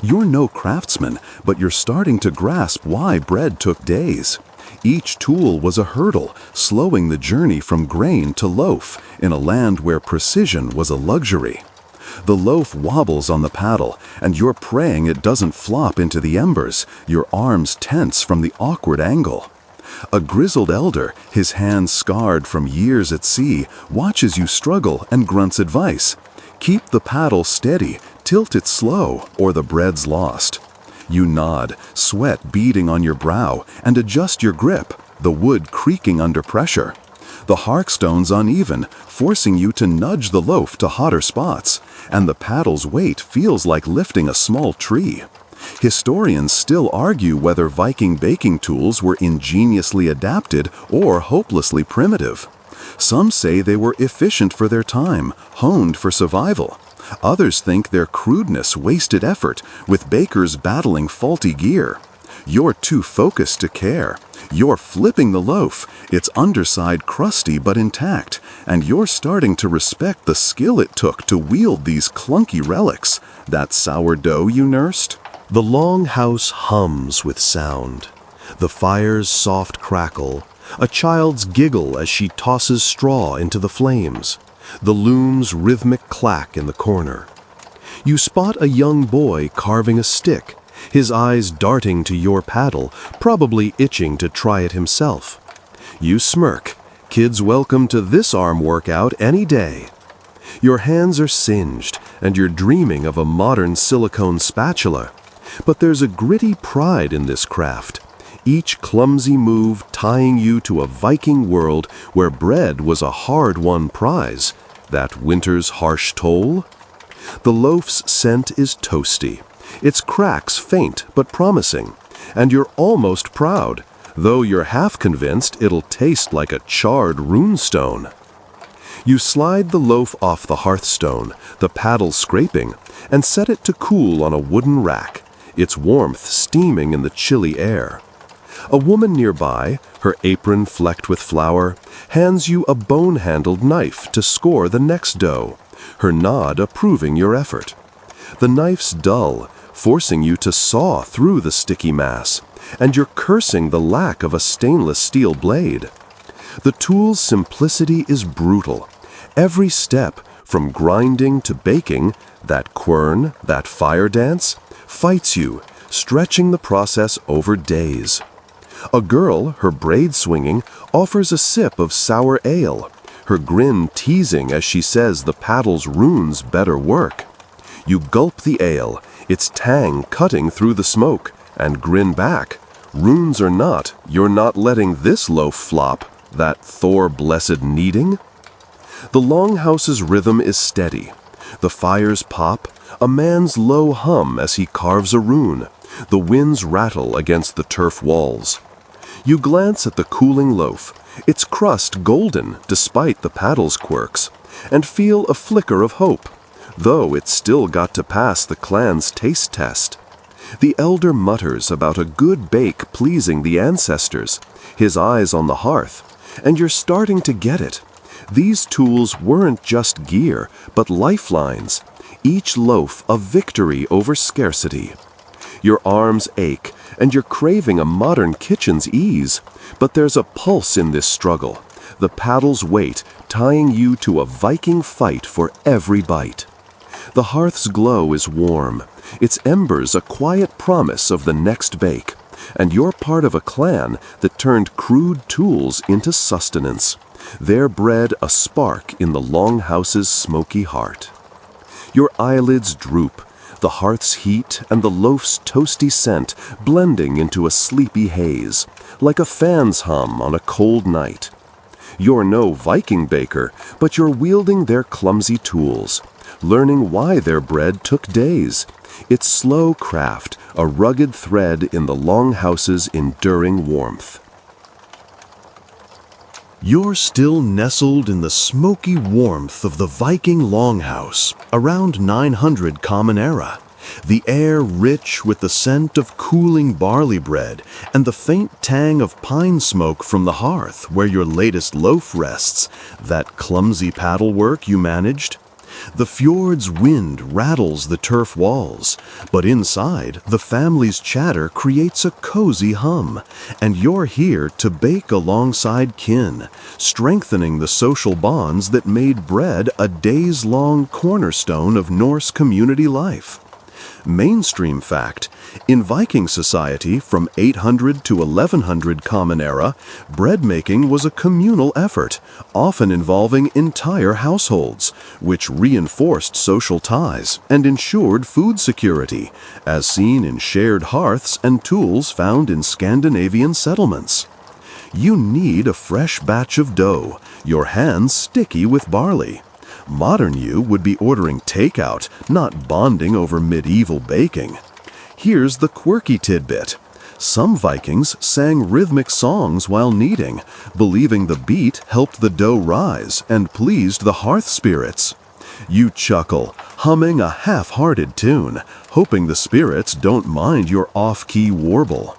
You're no craftsman, but you're starting to grasp why bread took days. Each tool was a hurdle, slowing the journey from grain to loaf in a land where precision was a luxury. The loaf wobbles on the paddle, and you're praying it doesn't flop into the embers, your arms tense from the awkward angle. A grizzled elder, his hands scarred from years at sea, watches you struggle and grunts advice. Keep the paddle steady, tilt it slow, or the bread's lost. You nod, sweat beading on your brow, and adjust your grip, the wood creaking under pressure. The hearthstone's uneven, forcing you to nudge the loaf to hotter spots, and the paddle's weight feels like lifting a small tree. Historians still argue whether Viking baking tools were ingeniously adapted or hopelessly primitive. Some say they were efficient for their time, honed for survival. Others think their crudeness wasted effort, with bakers battling faulty gear. You're too focused to care. You're flipping the loaf, its underside crusty but intact, and you're starting to respect the skill it took to wield these clunky relics, that sourdough you nursed. The long house hums with sound. The fire's soft crackle, a child's giggle as she tosses straw into the flames, the loom's rhythmic clack in the corner. You spot a young boy carving a stick, his eyes darting to your paddle, probably itching to try it himself. You smirk. Kids welcome to this arm workout any day. Your hands are singed, and you're dreaming of a modern silicone spatula. But there's a gritty pride in this craft, each clumsy move tying you to a Viking world where bread was a hard-won prize, that winter's harsh toll. The loaf's scent is toasty, its cracks faint but promising, and you're almost proud, though you're half convinced it'll taste like a charred runestone. You slide the loaf off the hearthstone, the paddle scraping, and set it to cool on a wooden rack, its warmth steaming in the chilly air. A woman nearby, her apron flecked with flour, hands you a bone-handled knife to score the next dough, her nod approving your effort. The knife's dull, forcing you to saw through the sticky mass, and you're cursing the lack of a stainless steel blade. The tool's simplicity is brutal. Every step, from grinding to baking, that quern, that fire dance, fights you, stretching the process over days. A girl, her braid swinging, offers a sip of sour ale, her grin teasing as she says the paddle's runes better work. You gulp the ale, its tang cutting through the smoke, and grin back. Runes or not, you're not letting this loaf flop, that Thor-blessed kneading. The longhouse's rhythm is steady. The fires pop, a man's low hum as he carves a rune, the winds rattle against the turf walls. You glance at the cooling loaf, its crust golden despite the paddle's quirks, and feel a flicker of hope, though it's still got to pass the clan's taste test. The elder mutters about a good bake pleasing the ancestors, his eyes on the hearth, and you're starting to get it. These tools weren't just gear, but lifelines, each loaf a victory over scarcity. Your arms ache, and you're craving a modern kitchen's ease, but there's a pulse in this struggle, the paddle's weight tying you to a Viking fight for every bite. The hearth's glow is warm, its embers a quiet promise of the next bake, and you're part of a clan that turned crude tools into sustenance, their bread a spark in the longhouse's smoky heart. Your eyelids droop, the hearth's heat and the loaf's toasty scent blending into a sleepy haze, like a fan's hum on a cold night. You're no Viking baker, but you're wielding their clumsy tools, learning why their bread took days. Its slow craft, a rugged thread in the longhouse's enduring warmth. You're still nestled in the smoky warmth of the Viking longhouse, around 900 Common Era. The air rich with the scent of cooling barley bread and the faint tang of pine smoke from the hearth where your latest loaf rests, that clumsy paddle work you managed. The fjord's wind rattles the turf walls, but inside, the family's chatter creates a cozy hum, and you're here to bake alongside kin, strengthening the social bonds that made bread a days-long cornerstone of Norse community life. Mainstream fact, in Viking society from 800 to 1100 Common Era, bread making was a communal effort, often involving entire households, which reinforced social ties and ensured food security, as seen in shared hearths and tools found in Scandinavian settlements. You need a fresh batch of dough, your hands sticky with barley. Modern you would be ordering takeout, not bonding over medieval baking. Here's the quirky tidbit. Some Vikings sang rhythmic songs while kneading, believing the beat helped the dough rise and pleased the hearth spirits. You chuckle, humming a half-hearted tune, hoping the spirits don't mind your off-key warble.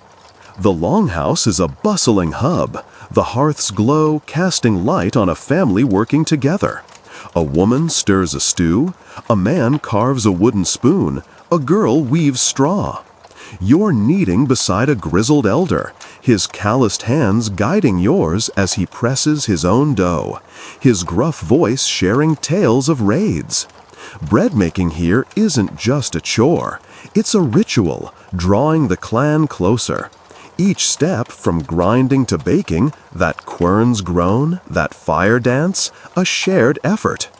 The longhouse is a bustling hub, the hearth's glow casting light on a family working together. A woman stirs a stew, a man carves a wooden spoon, a girl weaves straw. You're kneading beside a grizzled elder, his calloused hands guiding yours as he presses his own dough, his gruff voice sharing tales of raids. Bread making here isn't just a chore, it's a ritual, drawing the clan closer. Each step from grinding to baking, that quern's groan, that fire dance, a shared effort.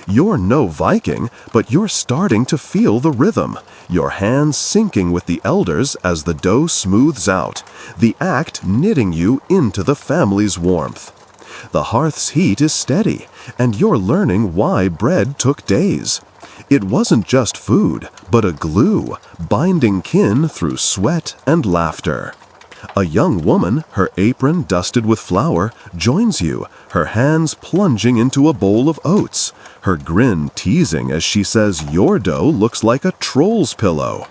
You're no Viking, but you're starting to feel the rhythm, your hands syncing with the elders as the dough smooths out, the act knitting you into the family's warmth. The hearth's heat is steady, and you're learning why bread took days. It wasn't just food, but a glue, binding kin through sweat and laughter. A young woman, her apron dusted with flour, joins you, her hands plunging into a bowl of oats, her grin teasing as she says your dough looks like a troll's pillow.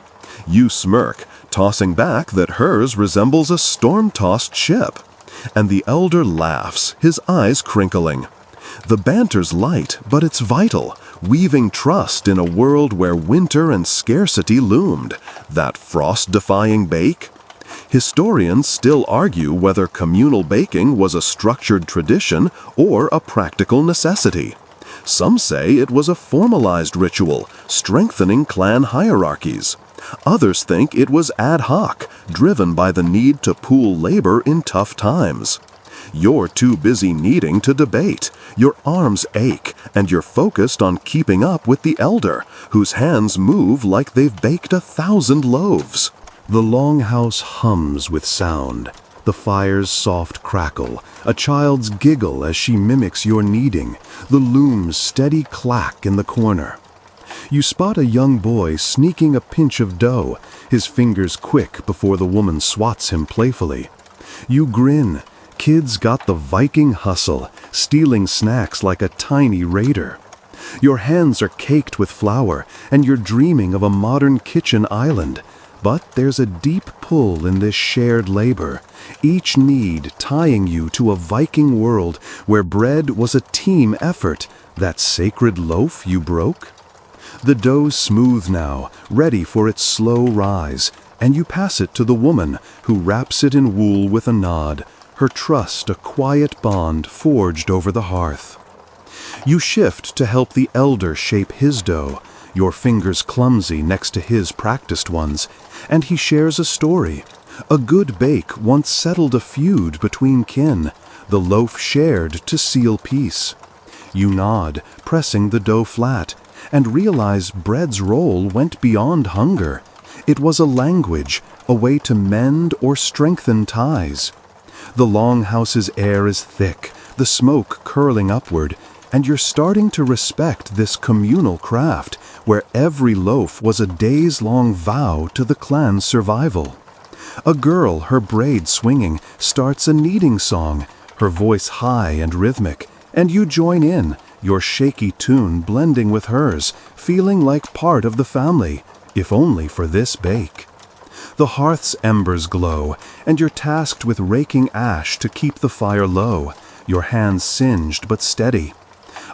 You smirk, tossing back that hers resembles a storm-tossed ship. And the elder laughs, his eyes crinkling. The banter's light, but it's vital, weaving trust in a world where winter and scarcity loomed. That frost-defying bake? Historians still argue whether communal baking was a structured tradition or a practical necessity. Some say it was a formalized ritual, strengthening clan hierarchies. Others think it was ad hoc, driven by the need to pool labor in tough times. You're too busy kneading to debate. Your arms ache, and you're focused on keeping up with the elder, whose hands move like they've baked 1,000 loaves. The longhouse hums with sound, the fire's soft crackle, a child's giggle as she mimics your kneading, the loom's steady clack in the corner. You spot a young boy sneaking a pinch of dough, his fingers quick before the woman swats him playfully. You grin, kids got the Viking hustle, stealing snacks like a tiny raider. Your hands are caked with flour, and you're dreaming of a modern kitchen island. But there's a deep pull in this shared labor, each need tying you to a Viking world where bread was a team effort, that sacred loaf you broke. The dough's smooth now, ready for its slow rise, and you pass it to the woman, who wraps it in wool with a nod, her trust a quiet bond forged over the hearth. You shift to help the elder shape his dough, your fingers clumsy next to his practiced ones, and he shares a story. A good bake once settled a feud between kin, the loaf shared to seal peace. You nod, pressing the dough flat, and realize bread's role went beyond hunger. It was a language, a way to mend or strengthen ties. The longhouse's air is thick, the smoke curling upward, and you're starting to respect this communal craft, where every loaf was a days-long vow to the clan's survival. A girl, her braid swinging, starts a kneading song, her voice high and rhythmic, and you join in, your shaky tune blending with hers, feeling like part of the family, if only for this bake. The hearth's embers glow, and you're tasked with raking ash to keep the fire low, your hands singed but steady.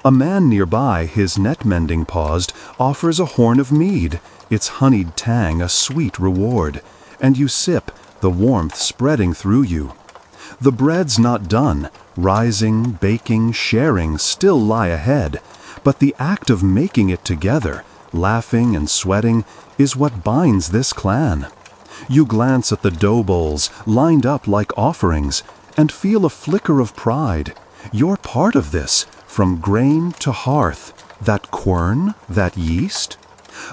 A man nearby, his net-mending paused, offers a horn of mead, its honeyed tang a sweet reward, and you sip, the warmth spreading through you. The bread's not done, rising, baking, sharing still lie ahead, but the act of making it together, laughing and sweating, is what binds this clan. You glance at the dough bowls, lined up like offerings, and feel a flicker of pride. You're part of this, from grain to hearth, that quern, that yeast.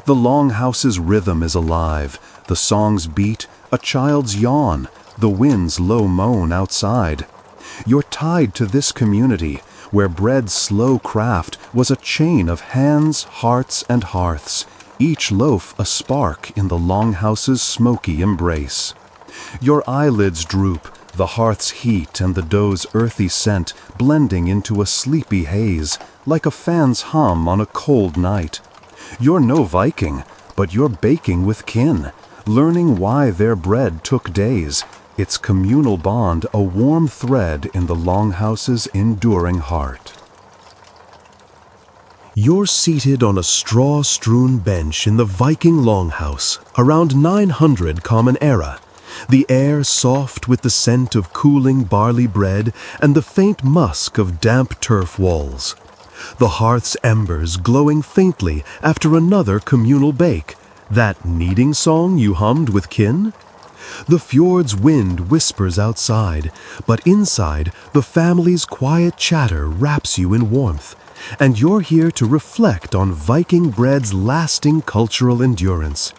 The longhouse's rhythm is alive, the song's beat, a child's yawn, the wind's low moan outside. You're tied to this community, where bread's slow craft was a chain of hands, hearts, and hearths, each loaf a spark in the longhouse's smoky embrace. Your eyelids droop, the hearth's heat and the dough's earthy scent blending into a sleepy haze, like a fan's hum on a cold night. You're no Viking, but you're baking with kin, learning why their bread took days, its communal bond a warm thread in the longhouse's enduring heart. You're seated on a straw-strewn bench in the Viking longhouse, around 900 Common Era, the air soft with the scent of cooling barley bread and the faint musk of damp turf walls. The hearth's embers glowing faintly after another communal bake, that kneading song you hummed with kin? The fjord's wind whispers outside, but inside the family's quiet chatter wraps you in warmth, and you're here to reflect on Viking bread's lasting cultural endurance,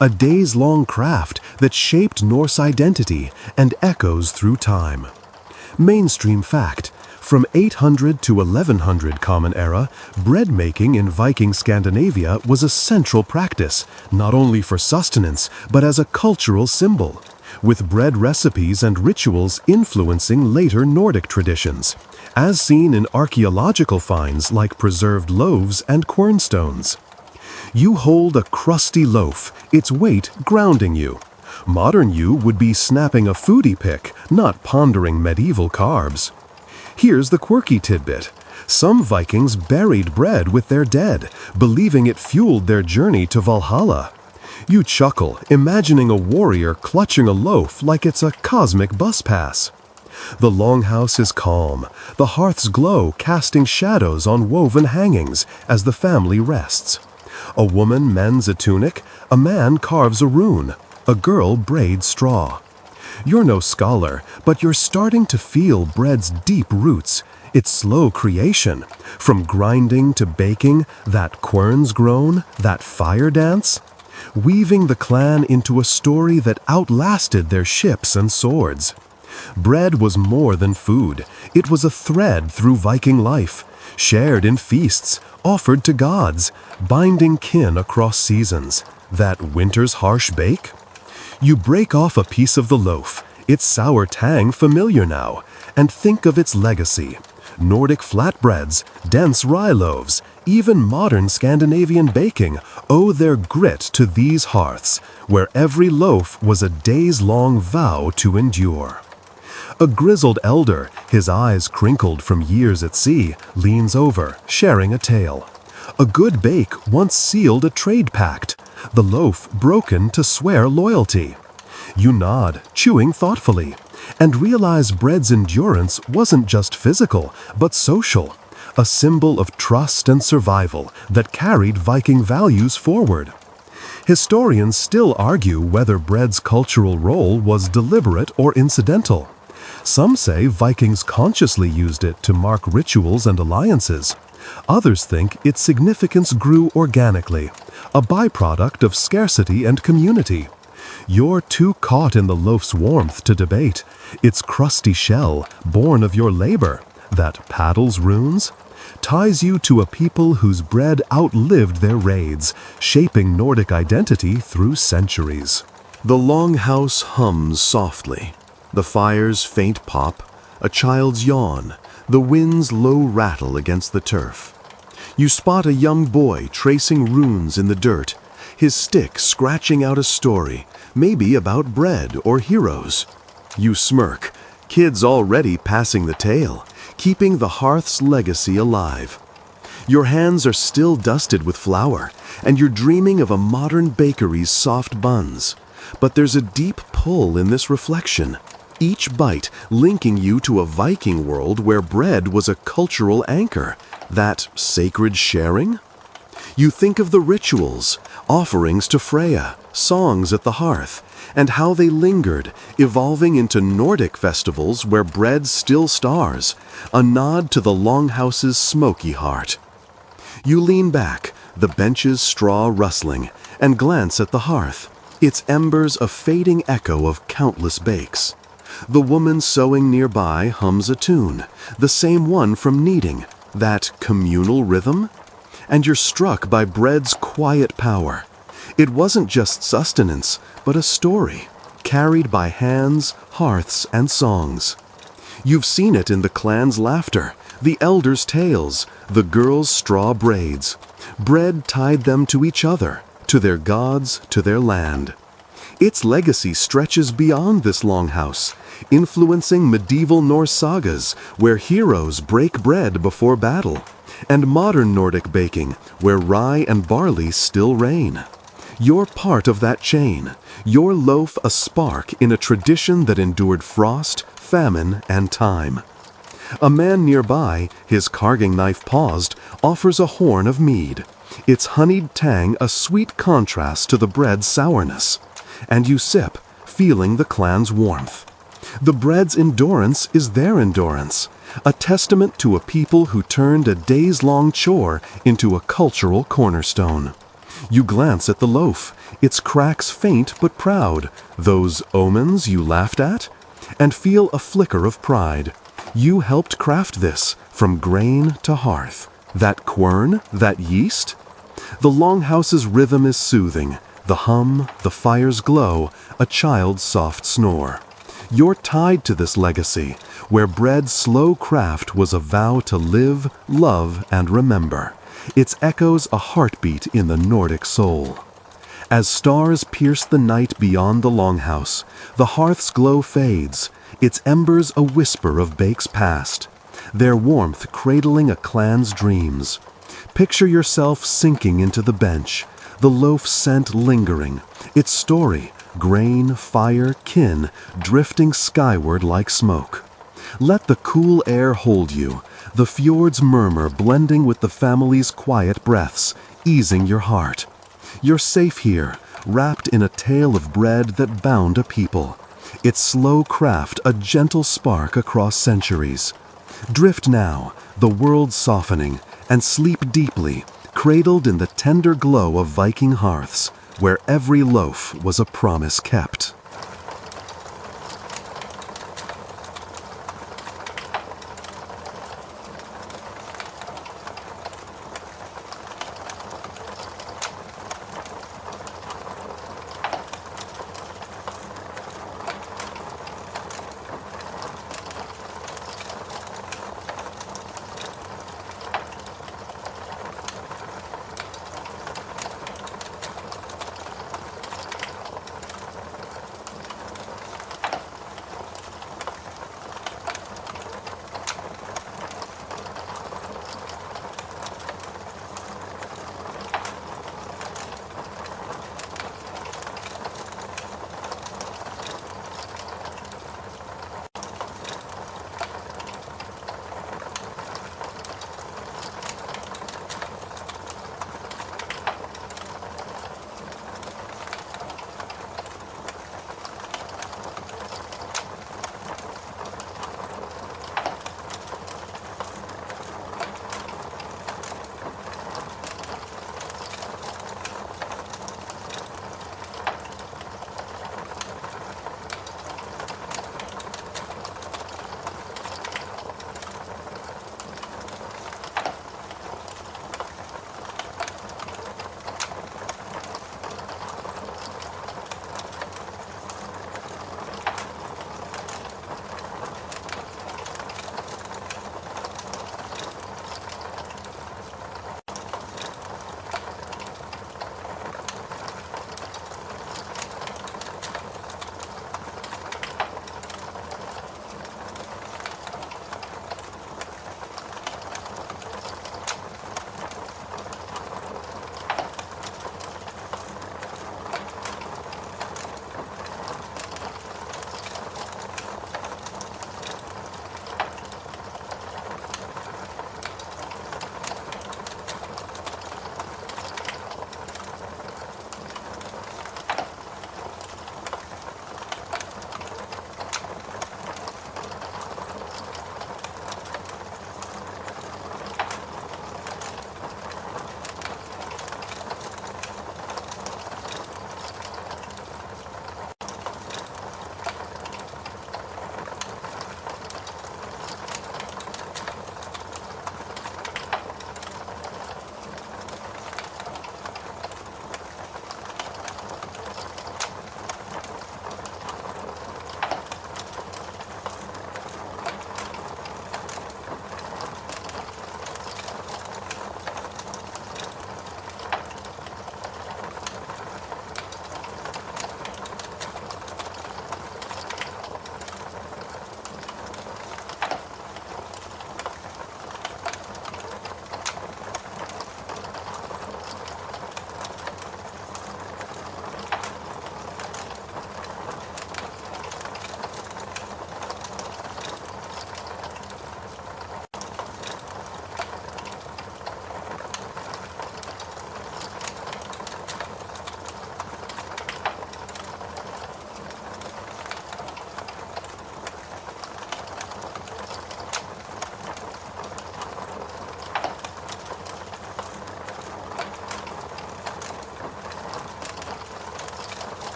a days-long craft that shaped Norse identity and echoes through time. Mainstream fact: from 800 to 1100 Common Era, bread making in Viking Scandinavia was a central practice, not only for sustenance, but as a cultural symbol, with bread recipes and rituals influencing later Nordic traditions, as seen in archaeological finds like preserved loaves and quernstones. You hold a crusty loaf, its weight grounding you. Modern you would be snapping a foodie pic, not pondering medieval carbs. Here's the quirky tidbit. Some Vikings buried bread with their dead, believing it fueled their journey to Valhalla. You chuckle, imagining a warrior clutching a loaf like it's a cosmic bus pass. The longhouse is calm, the hearth's glow casting shadows on woven hangings as the family rests. A woman mends a tunic, a man carves a rune, a girl braids straw. You're no scholar, but you're starting to feel bread's deep roots, its slow creation, from grinding to baking, that quern's grown, that fire dance, weaving the clan into a story that outlasted their ships and swords. Bread was more than food, it was a thread through Viking life, shared in feasts, offered to gods, binding kin across seasons. That winter's harsh bake? You break off a piece of the loaf, its sour tang familiar now, And think of its legacy. Nordic flatbreads, dense rye loaves, even modern Scandinavian baking owe their grit to these hearths, where every loaf was a days-long vow to endure. A grizzled elder, his eyes crinkled from years at sea, leans over, sharing a tale. A good bake once sealed a trade pact, the loaf broken to swear loyalty. You nod, chewing thoughtfully, and realize bread's endurance wasn't just physical, but social, a symbol of trust and survival that carried Viking values forward. Historians still argue whether bread's cultural role was deliberate or incidental. Some say Vikings consciously used it to mark rituals and alliances. Others think its significance grew organically, a byproduct of scarcity and community. You're too caught in the loaf's warmth to debate. Its crusty shell, born of your labor, that paddle's runes, ties you to a people whose bread outlived their raids, shaping Nordic identity through centuries. The longhouse hums softly. The fire's faint pop, a child's yawn, the wind's low rattle against the turf. You spot a young boy tracing runes in the dirt, his stick scratching out a story, maybe about bread or heroes. You smirk, kids already passing the tale, keeping the hearth's legacy alive. Your hands are still dusted with flour, and you're dreaming of a modern bakery's soft buns. But there's a deep pull in this reflection, each bite linking you to a Viking world where bread was a cultural anchor, that sacred sharing. You think of the rituals, offerings to Freya, songs at the hearth, and how they lingered, evolving into Nordic festivals where bread still stars, a nod to the longhouse's smoky heart. You lean back, the bench's straw rustling, and glance at the hearth, its embers a fading echo of countless bakes. The woman sewing nearby hums a tune, the same one from kneading, that communal rhythm? And you're struck by bread's quiet power. It wasn't just sustenance, but a story, carried by hands, hearths, and songs. You've seen it in the clan's laughter, the elders' tales, the girls' straw braids. Bread tied them to each other, to their gods, to their land. Its legacy stretches beyond this longhouse, influencing medieval Norse sagas where heroes break bread before battle, and modern Nordic baking where rye and barley still reign. You're part of that chain, your loaf a spark in a tradition that endured frost, famine, and time. A man nearby, his carving knife paused, offers a horn of mead, its honeyed tang a sweet contrast to the bread's sourness. And you sip, feeling the clan's warmth. The bread's endurance is their endurance, a testament to a people who turned a days-long chore into a cultural cornerstone. You glance at the loaf, its cracks faint but proud, those omens you laughed at, and feel a flicker of pride. You helped craft this, from grain to hearth. That quern, that yeast? The longhouse's rhythm is soothing, the hum, the fire's glow, a child's soft snore. You're tied to this legacy, where bread's slow craft was a vow to live, love, and remember. Its echoes a heartbeat in the Nordic soul. As stars pierce the night beyond the longhouse, the hearth's glow fades, its embers a whisper of bakes past, their warmth cradling a clan's dreams. Picture yourself sinking into the bench, the loaf's scent lingering, its story, grain, fire, kin, drifting skyward like smoke. Let the cool air hold you, the fjord's murmur blending with the family's quiet breaths, easing your heart. You're safe here, wrapped in a tale of bread that bound a people, its slow craft a gentle spark across centuries. Drift now, the world softening, and sleep deeply, cradled in the tender glow of Viking hearths, where every loaf was a promise kept.